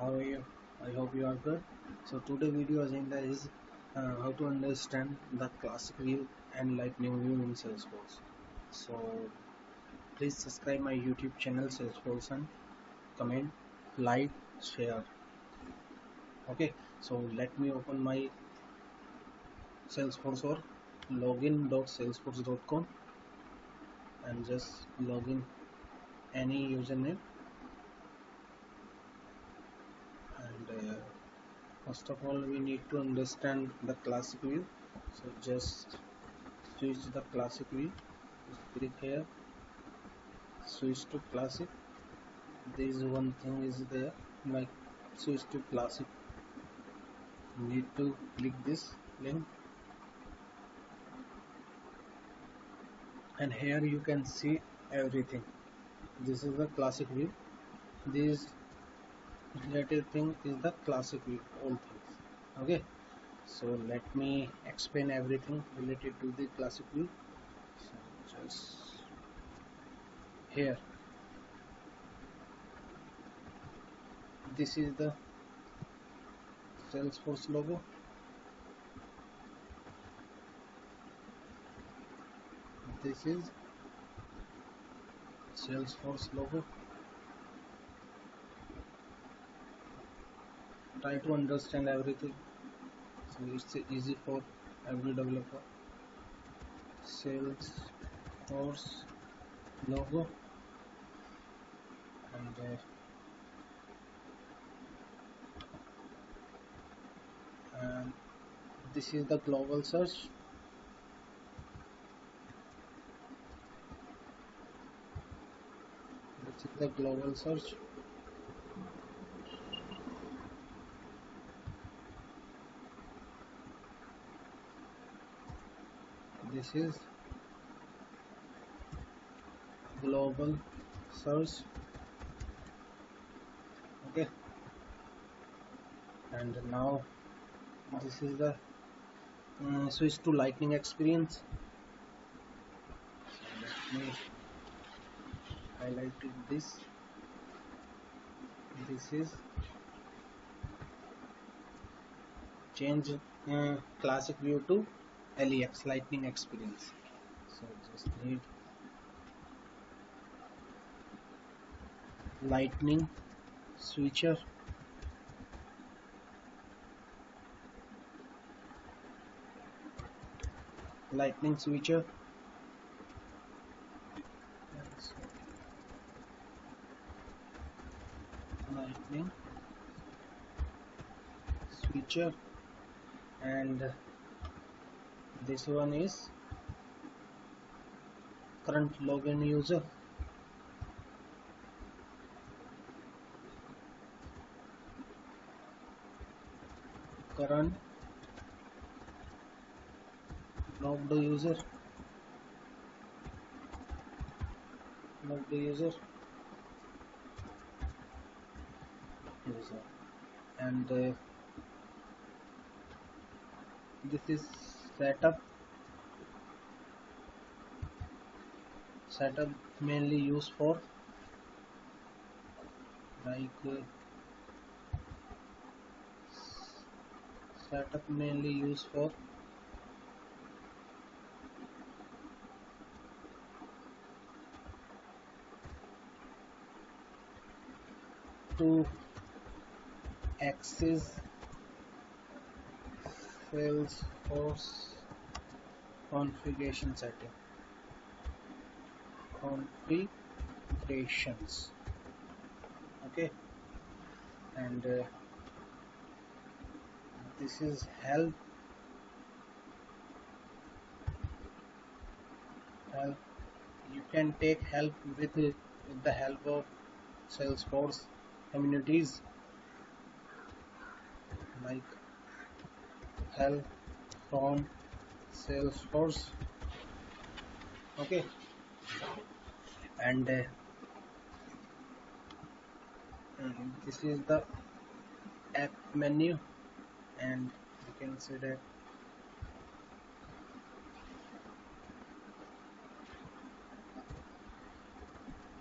How are you? I hope you are good. So today video agenda is how to understand the classic view and lightning view in Salesforce. So please subscribe my YouTube channel Salesforce and comment, like, share. Okay, so let me open my Salesforce or login.salesforce.com and just login any username and first of all we need to understand the classic view. So just switch the classic view, just click here, switch to classic. This one thing is there, like switch to classic, need to click this link, and here you can see everything. This is the classic view. This related thing is the classic view, all things. Okay, so let me explain everything related to the classic view. So just here, this is the Salesforce logo. This is Salesforce logo. Try to understand everything, so it's easy for every developer. Salesforce logo, and this is the global search. This is the global search. This is global search. Okay, and now this is the switch to lightning experience. Let me highlight this. This is change classic view to LEX, lightning experience. So just need lightning switcher, lightning switcher, lightning switcher, and this one is current login user. Current logged user, and this is setup mainly used for setup mainly used for to access Salesforce configuration setting, configurations. Okay, and this is help. You can take help with the help of Salesforce communities, like help from Salesforce. Okay, and this is the app menu, and you can see that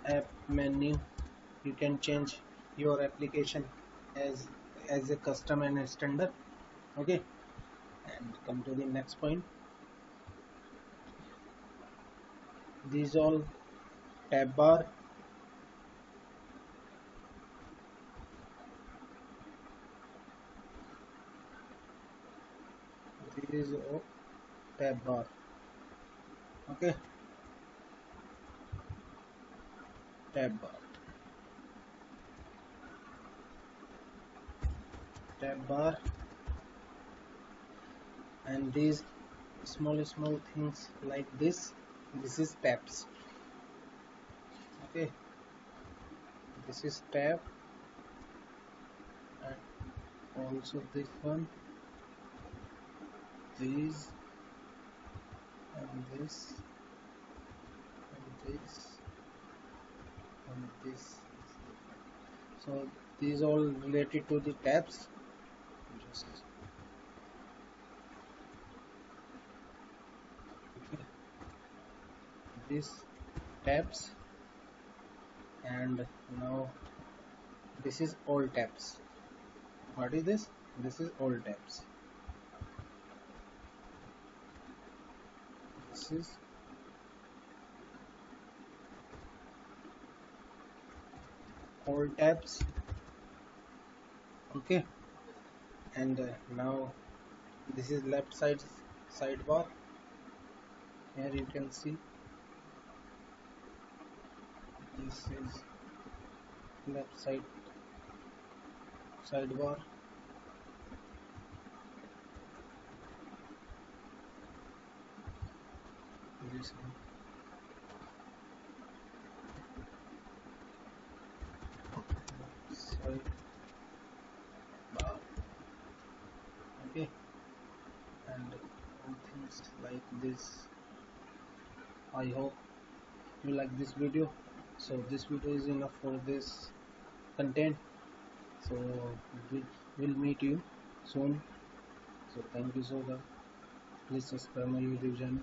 app menu, you can change your application as a custom and standard. Okay, and come to the next point. These all tab bar, this is all tab bar. Okay, tab bar, tab bar, and these small things like this is tabs. Okay, this is tab, and also this one, these, and this, and this, and this. So these all related to the tabs. Just okay, these tabs, and now this is all tabs. What is this? This is all tabs. This is all tabs. Okay, and now this is left side sidebar. Here you can see this is left side sidebar. This sidebar. Okay, and all things like this. I hope you like this video. So this video is enough for this content. So we'll meet you soon. So thank you so much. Please subscribe my YouTube channel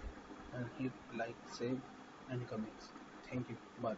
and hit like, save, and comments. Thank you. Bye.